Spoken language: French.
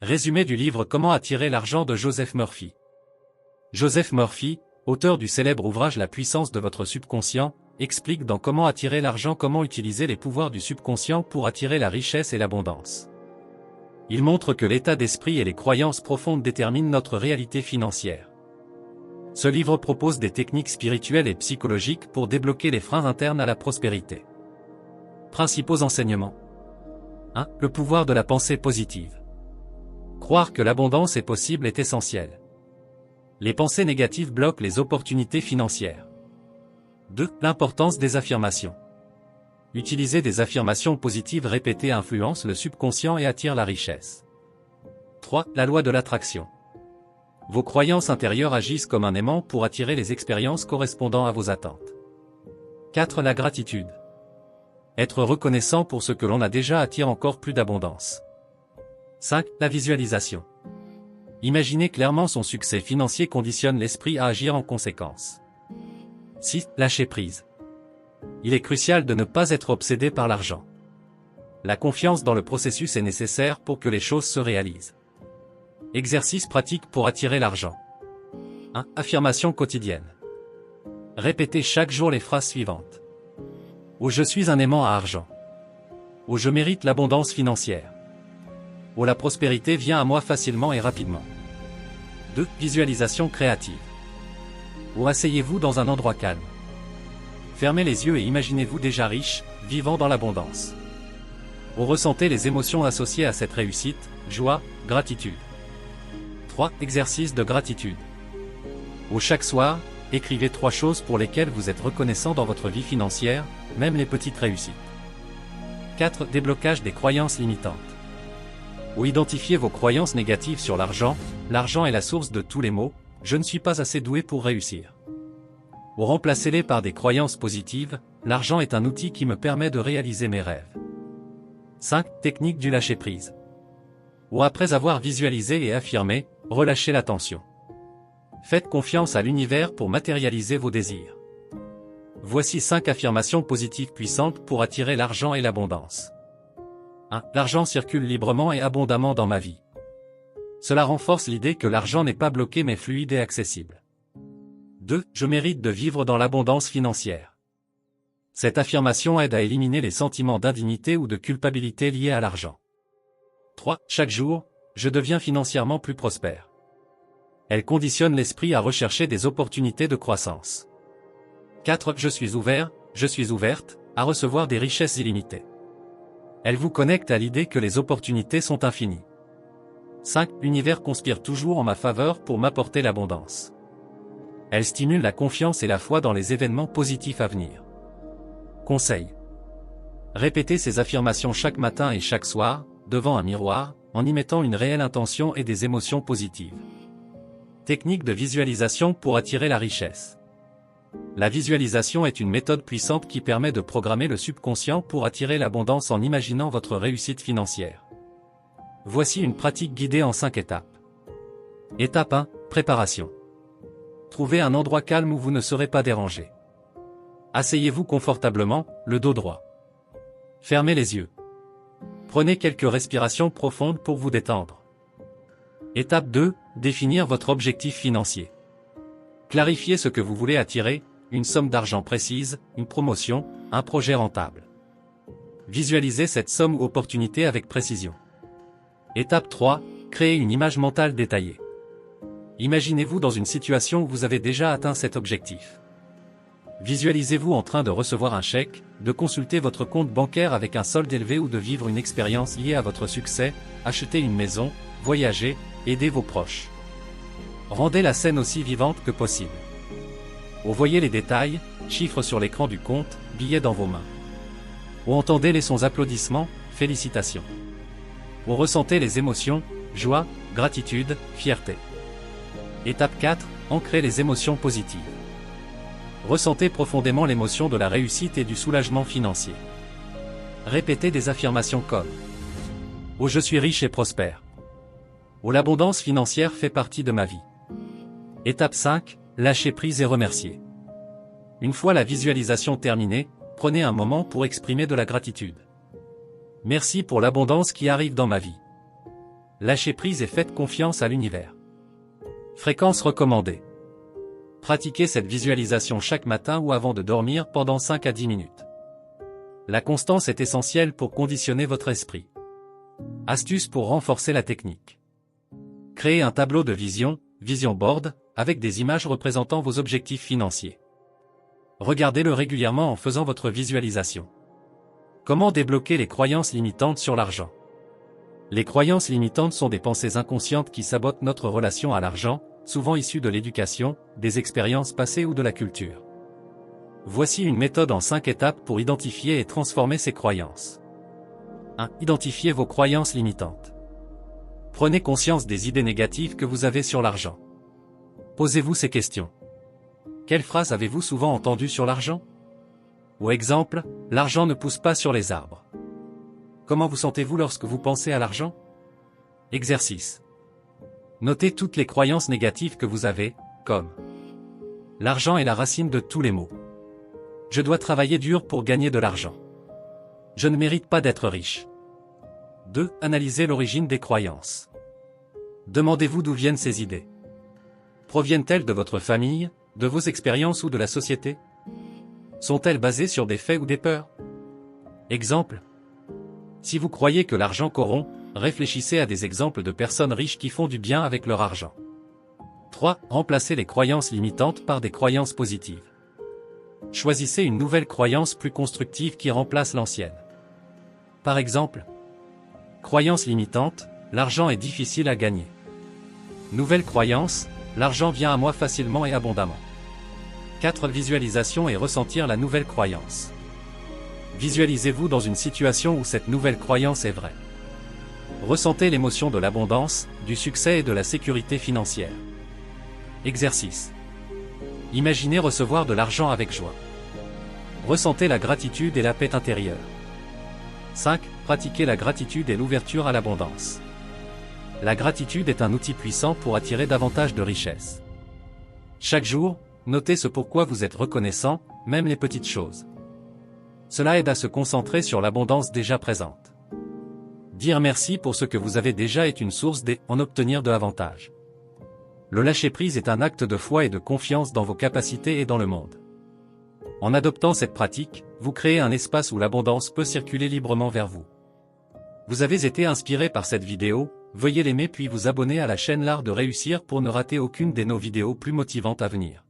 Résumé du livre Comment attirer l'argent de Joseph Murphy. Joseph Murphy, auteur du célèbre ouvrage La puissance de votre subconscient, explique dans Comment attirer l'argent comment utiliser les pouvoirs du subconscient pour attirer la richesse et l'abondance. Il montre que l'état d'esprit et les croyances profondes déterminent notre réalité financière. Ce livre propose des techniques spirituelles et psychologiques pour débloquer les freins internes à la prospérité. Principaux enseignements. 1. Le pouvoir de la pensée positive. Croire que l'abondance est possible est essentiel. Les pensées négatives bloquent les opportunités financières. 2. L'importance des affirmations. Utiliser des affirmations positives répétées influence le subconscient et attire la richesse. 3. La loi de l'attraction. Vos croyances intérieures agissent comme un aimant pour attirer les expériences correspondant à vos attentes. 4. La gratitude. Être reconnaissant pour ce que l'on a déjà attire encore plus d'abondance. 5. La visualisation. Imaginer clairement son succès financier conditionne l'esprit à agir en conséquence. 6. Lâcher prise. Il est crucial de ne pas être obsédé par l'argent. La confiance dans le processus est nécessaire pour que les choses se réalisent. Exercice pratique pour attirer l'argent. 1. Affirmation quotidienne. Répétez chaque jour les phrases suivantes. Oh, je suis un aimant à argent. Oh, je mérite l'abondance financière. Oh, la prospérité vient à moi facilement et rapidement. 2. Visualisation créative. Oh, asseyez-vous dans un endroit calme. Fermez les yeux et imaginez-vous déjà riche, vivant dans l'abondance. Oh, ressentez les émotions associées à cette réussite, joie, gratitude. 3. Exercice de gratitude. Oh, chaque soir, écrivez 3 choses pour lesquelles vous êtes reconnaissant dans votre vie financière, même les petites réussites. 4. Déblocage des croyances limitantes. Ou identifiez vos croyances négatives sur l'argent. L'argent est la source de tous les maux, je ne suis pas assez doué pour réussir. Ou remplacez-les par des croyances positives, l'argent est un outil qui me permet de réaliser mes rêves. 5. Technique du lâcher-prise. Ou après avoir visualisé et affirmé, relâchez la tension. Faites confiance à l'univers pour matérialiser vos désirs. Voici 5 affirmations positives puissantes pour attirer l'argent et l'abondance. 1. L'argent circule librement et abondamment dans ma vie. Cela renforce l'idée que l'argent n'est pas bloqué mais fluide et accessible. 2. Je mérite de vivre dans l'abondance financière. Cette affirmation aide à éliminer les sentiments d'indignité ou de culpabilité liés à l'argent. 3. Chaque jour, je deviens financièrement plus prospère. Elle conditionne l'esprit à rechercher des opportunités de croissance. 4. Je suis ouverte, à recevoir des richesses illimitées. Elle vous connecte à l'idée que les opportunités sont infinies. 5. L'univers conspire toujours en ma faveur pour m'apporter l'abondance. Elle stimule la confiance et la foi dans les événements positifs à venir. Conseil. Répétez ces affirmations chaque matin et chaque soir, devant un miroir, en y mettant une réelle intention et des émotions positives. Technique de visualisation pour attirer la richesse. La visualisation est une méthode puissante qui permet de programmer le subconscient pour attirer l'abondance en imaginant votre réussite financière. Voici une pratique guidée en 5 étapes. Étape 1. Préparation. Trouvez un endroit calme où vous ne serez pas dérangé. Asseyez-vous confortablement, le dos droit. Fermez les yeux. Prenez quelques respirations profondes pour vous détendre. Étape 2. Définir votre objectif financier. Clarifiez ce que vous voulez attirer, une somme d'argent précise, une promotion, un projet rentable. Visualisez cette somme ou opportunité avec précision. Étape 3. Créez une image mentale détaillée. Imaginez-vous dans une situation où vous avez déjà atteint cet objectif. Visualisez-vous en train de recevoir un chèque, de consulter votre compte bancaire avec un solde élevé ou de vivre une expérience liée à votre succès, acheter une maison, voyager, aider vos proches. Rendez la scène aussi vivante que possible. Vous voyez les détails, chiffres sur l'écran du compte, billets dans vos mains. Vous entendez les sons applaudissements, félicitations. Vous ressentez les émotions, joie, gratitude, fierté. Étape 4. Ancrez les émotions positives. Ressentez profondément l'émotion de la réussite et du soulagement financier. Répétez des affirmations comme « Oh, je suis riche et prospère ». « Oh, l'abondance financière fait partie de ma vie ». Étape 5. Lâcher prise et remercier. Une fois la visualisation terminée, prenez un moment pour exprimer de la gratitude. Merci pour l'abondance qui arrive dans ma vie. Lâchez prise et faites confiance à l'univers. Fréquence recommandée. Pratiquez cette visualisation chaque matin ou avant de dormir pendant 5 à 10 minutes. La constance est essentielle pour conditionner votre esprit. Astuce pour renforcer la technique. Créez un tableau de vision, vision board, avec des images représentant vos objectifs financiers. Regardez-le régulièrement en faisant votre visualisation. Comment débloquer les croyances limitantes sur l'argent? Les croyances limitantes sont des pensées inconscientes qui sabotent notre relation à l'argent, souvent issues de l'éducation, des expériences passées ou de la culture. Voici une méthode en 5 étapes pour identifier et transformer ces croyances. 1. Identifiez vos croyances limitantes. Prenez conscience des idées négatives que vous avez sur l'argent. Posez-vous ces questions. Quelles phrases avez-vous souvent entendues sur l'argent? Ou exemple, l'argent ne pousse pas sur les arbres. Comment vous sentez-vous lorsque vous pensez à l'argent? Exercice. Notez toutes les croyances négatives que vous avez, comme l'argent est la racine de tous les maux. Je dois travailler dur pour gagner de l'argent. Je ne mérite pas d'être riche. 2. Analysez l'origine des croyances. Demandez-vous d'où viennent ces idées. Proviennent-elles de votre famille, de vos expériences ou de la société? Sont-elles basées sur des faits ou des peurs? Exemple. Si vous croyez que l'argent corrompt, réfléchissez à des exemples de personnes riches qui font du bien avec leur argent. 3. Remplacez les croyances limitantes par des croyances positives. Choisissez une nouvelle croyance plus constructive qui remplace l'ancienne. Par exemple, croyance limitante, l'argent est difficile à gagner. Nouvelle croyance, l'argent vient à moi facilement et abondamment. 4. Visualisation et ressentir la nouvelle croyance. Visualisez-vous dans une situation où cette nouvelle croyance est vraie. Ressentez l'émotion de l'abondance, du succès et de la sécurité financière. Exercice. Imaginez recevoir de l'argent avec joie. Ressentez la gratitude et la paix intérieure. 5. Pratiquez la gratitude et l'ouverture à l'abondance. La gratitude est un outil puissant pour attirer davantage de richesses. Chaque jour, notez ce pourquoi vous êtes reconnaissant, même les petites choses. Cela aide à se concentrer sur l'abondance déjà présente. Dire merci pour ce que vous avez déjà est une source d'en obtenir davantage. Le lâcher-prise est un acte de foi et de confiance dans vos capacités et dans le monde. En adoptant cette pratique, vous créez un espace où l'abondance peut circuler librement vers vous. Vous avez été inspiré par cette vidéo, veuillez l'aimer puis vous abonner à la chaîne L'Art de Réussir pour ne rater aucune de nos vidéos plus motivantes à venir.